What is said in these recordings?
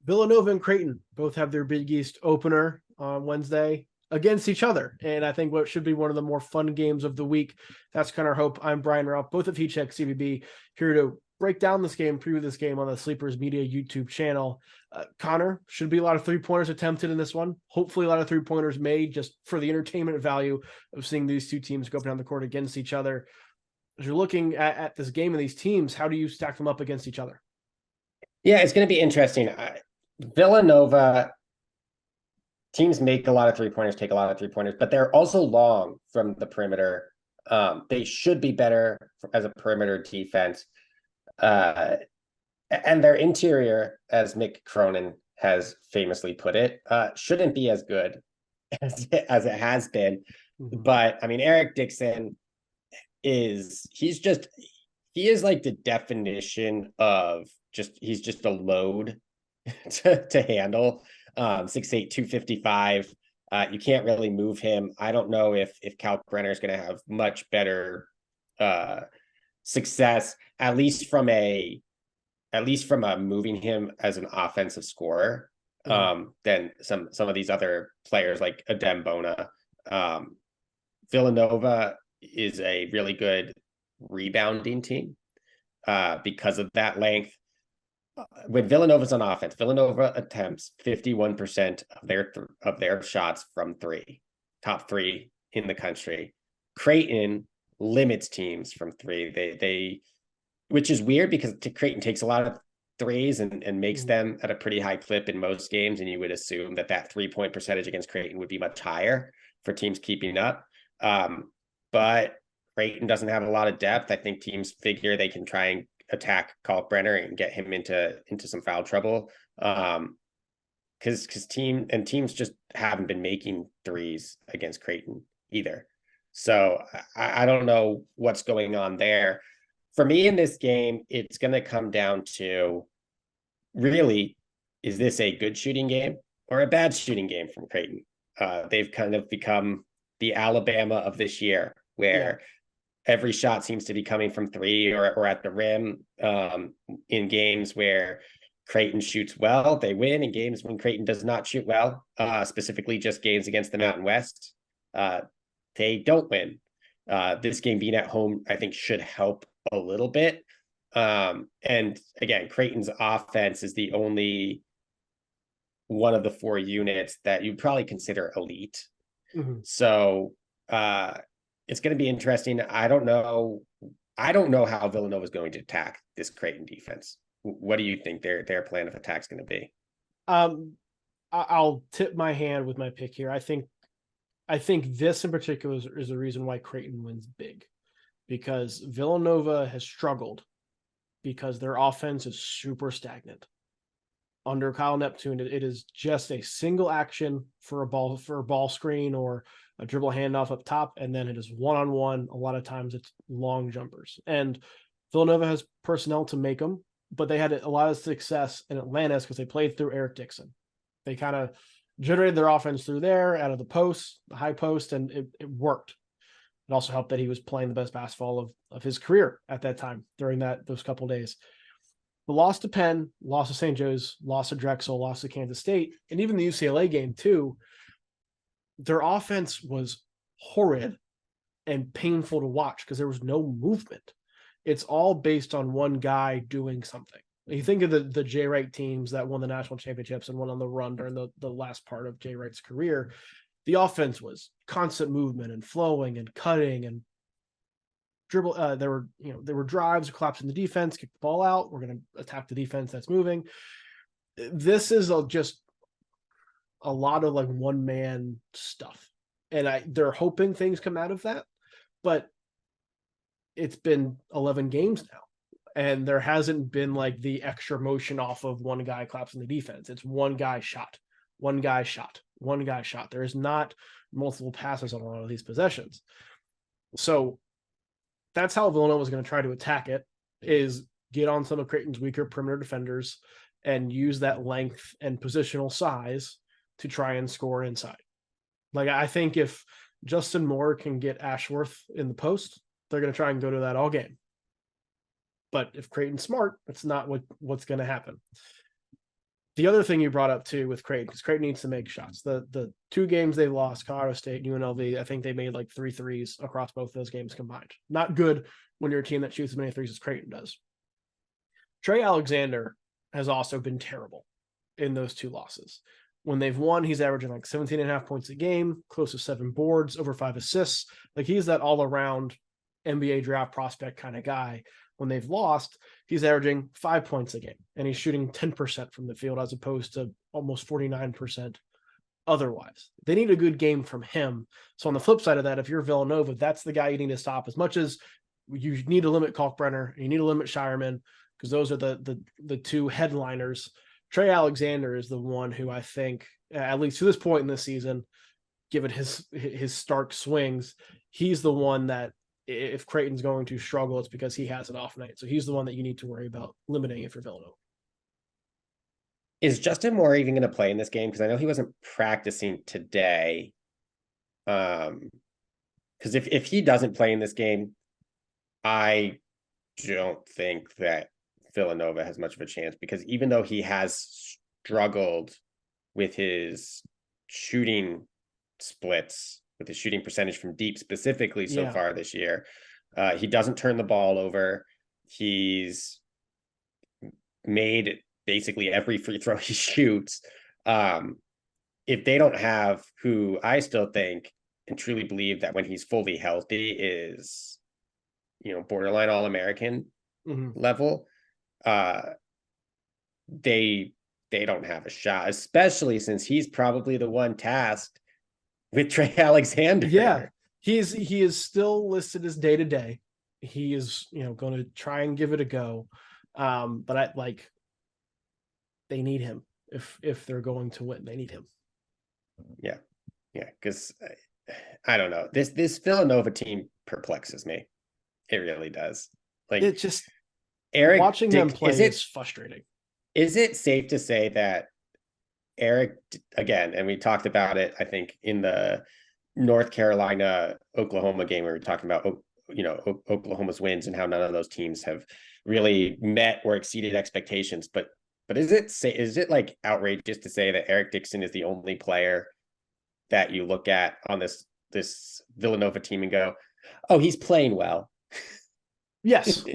Villanova and Creighton both have their Big East opener on Wednesday against each other. And I think what should be one of the more fun games of the week. That's kind of our hope. I'm Brian Rauf, both of Heat Check CBB, here to break down this game, preview this game on the Sleepers Media YouTube channel. Connor, should be a lot of three-pointers attempted in this one. Hopefully a lot of three-pointers made just for the entertainment value of seeing these two teams go up and down the court against each other. As you're looking at this game and these teams, how do you stack them up against each other? Yeah, it's going to be interesting. Villanova teams make a lot of three-pointers, take a lot of three-pointers, but they're also long from the perimeter. They should be better as a perimeter defense. And their interior, as Mick Cronin has famously put it, shouldn't be as good as it has been. Mm-hmm. But I mean, Eric Dixon he is like the definition of he's just a load to handle. 6'8", 255. You can't really move him. I don't know if Kalkbrenner is going to have much better success, at least from a moving him as an offensive scorer, than some of these other players like Adem Bona. Villanova is a really good rebounding team because of that length. When Villanova's on offense, Villanova attempts 51% of their shots from three, top three in the country. Creighton limits teams from three. They which is weird because Creighton takes a lot of threes and makes them at a pretty high clip in most games, and you would assume that 3-point percentage against Creighton would be much higher for teams keeping up. But Creighton doesn't have a lot of depth. I think teams figure they can try and attack Kalkbrenner and get him into some foul trouble. Because teams just haven't been making threes against Creighton either. So I don't know what's going on there. For me in this game, it's going to come down to, really, is this a good shooting game or a bad shooting game from Creighton? They've kind of become the Alabama of this year, where every shot seems to be coming from three or at the rim. In games where Creighton shoots well, they win. In games when Creighton does not shoot well, specifically just games against the Mountain West, they don't win. This game being at home, I think, should help a little bit. And again, Creighton's offense is the only one of the four units that you'd probably consider elite. Mm-hmm. So it's going to be interesting. I don't know how Villanova is going to attack this Creighton defense. What do you think their plan of attack is going to be? I'll tip my hand with my pick here. I think this in particular is the reason why Creighton wins big, because Villanova has struggled because their offense is super stagnant. Under Kyle Neptune, it is just a single action for a ball screen or a dribble handoff up top, and then it is one-on-one. A lot of times it's long jumpers. And Villanova has personnel to make them, but they had a lot of success in Atlantis because they played through Eric Dixon. They kind of generated their offense through there, out of the post, the high post, and it worked. It also helped that he was playing the best basketball of his career at that time during those couple of days. The loss to Penn, loss to St. Joe's, loss to Drexel, loss to Kansas State, and even the UCLA game too, their offense was horrid and painful to watch because there was no movement. It's all based on one guy doing something. You think of the Jay Wright teams that won the national championships and went on the run during the last part of Jay Wright's career. The offense was constant movement and flowing and cutting and dribble. There were drives, collapsing the defense, kick the ball out. We're going to attack the defense that's moving. This is just a lot of like one man stuff, and they're hoping things come out of that, but it's been 11 games now, and there hasn't been like the extra motion off of one guy collapsing the defense. It's one guy shot, one guy shot, one guy shot. There is not multiple passes on a lot of these possessions. So that's how Villanova is going to try to attack it, is get on some of Creighton's weaker perimeter defenders and use that length and positional size to try and score inside. Like, I think if Justin Moore can get Ashworth in the post, they're going to try and go to that all game. But if Creighton's smart, that's not what's going to happen. the other thing you brought up too with Creighton, because Creighton needs to make shots. The 2 games they lost, Colorado State and UNLV, I think they made like 3 threes across both those games combined. Not good when you're a team that shoots as many threes as Creighton does. Trey Alexander has also been terrible in those 2 losses. When they've won, he's averaging like 17 and a half points a game, close to 7 boards, over 5 assists. Like he's that all around NBA draft prospect kind of guy. When they've lost, he's averaging 5 points a game and he's shooting 10% from the field as opposed to almost 49% otherwise. They need a good game from him. So on the flip side of that, if you're Villanova, that's the guy you need to stop. As much as you need to limit Kalkbrenner, you need to limit Shireman, because those are the 2 headliners. Trey Alexander is the one who I think, at least to this point in the season, given his stark swings, he's the one that if Creighton's going to struggle, it's because he has an off night. So he's the one that you need to worry about limiting if you're Villanova. Is Justin Moore even going to play in this game? Because I know he wasn't practicing today. Because if he doesn't play in this game, I don't think that Villanova has much of a chance, because even though he has struggled with his shooting splits, with his shooting percentage from deep specifically so far this year, he doesn't turn the ball over. He's made basically every free throw he shoots. If they don't have who I still think and truly believe that when he's fully healthy is, borderline All-American level, they don't have a shot, especially since he's probably the one tasked with Trey Alexander. Yeah, he is still listed as day-to-day. He is, going to try and give it a go. But they need him if they're going to win. They need him. Yeah, because I don't know. This Villanova team perplexes me. It really does. Like, it just Eric watching them play is frustrating. Is it safe to say that Eric, again, and we talked about it, I think, in the North Carolina Oklahoma game, where we were talking about Oklahoma's wins and how none of those teams have really met or exceeded expectations. But is it like outrageous to say that Eric Dixon is the only player that you look at on this Villanova team and go, oh, he's playing well? Yes.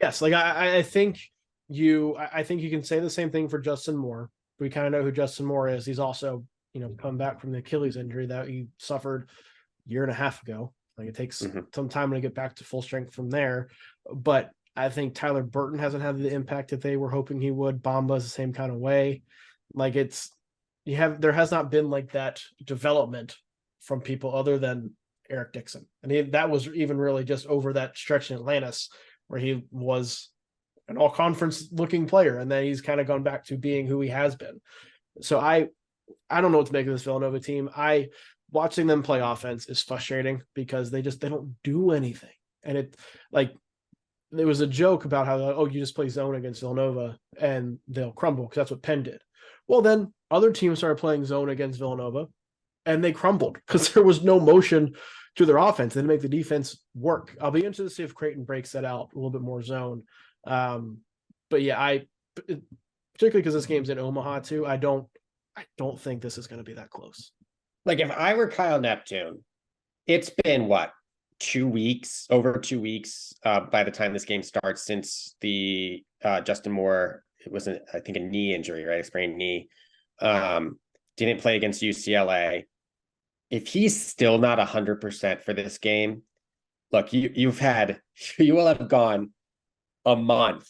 Yes. Like I think you can say the same thing for Justin Moore. We kind of know who Justin Moore is. He's also, come back from the Achilles injury that he suffered a year and a half ago. Like it takes some time to get back to full strength from there. But I think Tyler Burton hasn't had the impact that they were hoping he would. Bamba's the same kind of way. Like there has not been like that development from people other than Eric Dixon. And that was even really just over that stretch in Atlantis where he was an all-conference looking player, and then he's kind of gone back to being who he has been. So I don't know what to make of this Villanova team. Watching them play offense is frustrating because they don't do anything. And there was a joke about how, you just play zone against Villanova and they'll crumble because that's what Penn did. Well, then other teams started playing zone against Villanova and they crumbled because there was no motion to their offense. They didn't make the defense work. I'll be interested to see if Creighton breaks that out a little bit more zone. But yeah, particularly because this game's in Omaha too, I don't think this is going to be that close. Like if I were Kyle Neptune, it's been over 2 weeks by the time this game starts since the Justin Moore, it was I think a knee injury, right? A sprained knee. Didn't play against UCLA. If he's still not 100% for this game, look, you will have gone a month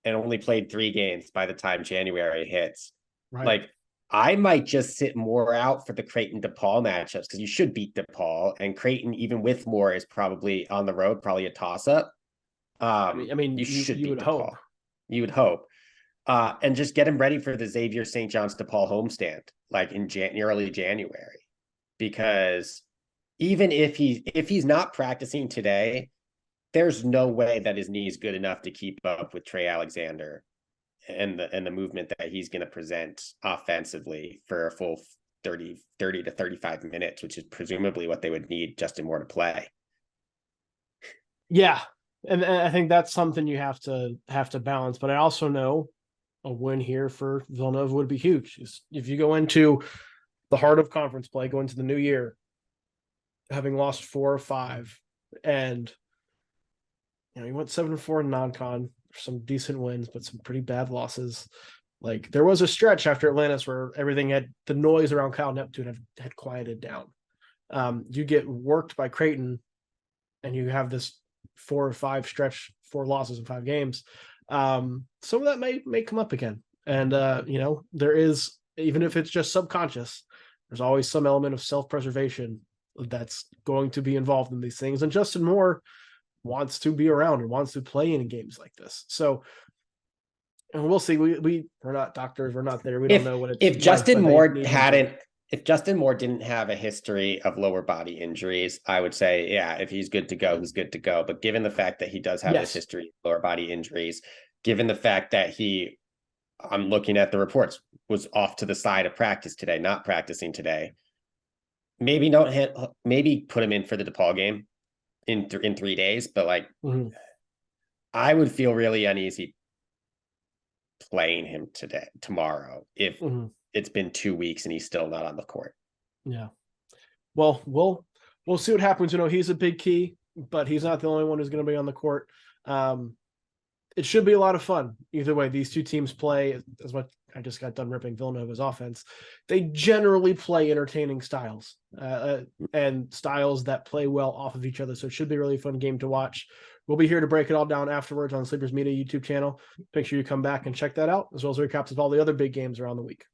and only played 3 games by the time January hits. Right. Like, I might just sit Moore out for the Creighton DePaul matchups because you should beat DePaul, and Creighton, even with Moore, is probably on the road, probably a toss-up. You should beat would DePaul. hope. You would hope. And just get him ready for the Xavier St. John's DePaul homestand, like in early January. Because even if he's not practicing today, there's no way that his knee is good enough to keep up with Trey Alexander and the movement that he's going to present offensively for a full 30 to 35 minutes, which is presumably what they would need Justin Moore to play. Yeah. And I think that's something you have to balance. But I also know a win here for Villanova would be huge. If you go into the heart of conference play, go into the new year, having lost 4 or 5, and you went 7-4 in non-con, some decent wins, but some pretty bad losses. Like there was a stretch after Atlantis where everything the noise around Kyle Neptune had quieted down. You get worked by Creighton, and you have this 4 or 5 stretch, 4 losses in 5 games. Some of that may come up again, and there is, even if it's just subconscious, there's always some element of self-preservation that's going to be involved in these things. And Justin Moore wants to be around and wants to play in games like this. So, and we'll see. We're not doctors. We're not there. We don't know what it's if like, Justin but Moore hadn't. If Justin Moore didn't have a history of lower body injuries, I would say, yeah, if he's good to go, he's good to go. But given the fact that he does have this history of lower body injuries, given the fact that I'm looking at the reports, was off to the side of practice today, not practicing today, maybe put him in for the DePaul game in 3 days. But like, I would feel really uneasy playing him tomorrow, if it's been 2 weeks and he's still not on the court. Yeah. Well, we'll see what happens. He's a big key, but he's not the only one who's going to be on the court. It should be a lot of fun. Either way, these two teams play, as much I just got done ripping Villanova's offense. They generally play entertaining styles and styles that play well off of each other. So it should be a really fun game to watch. We'll be here to break it all down afterwards on Sleepers Media YouTube channel. Make sure you come back and check that out, as well as recaps of all the other big games around the week.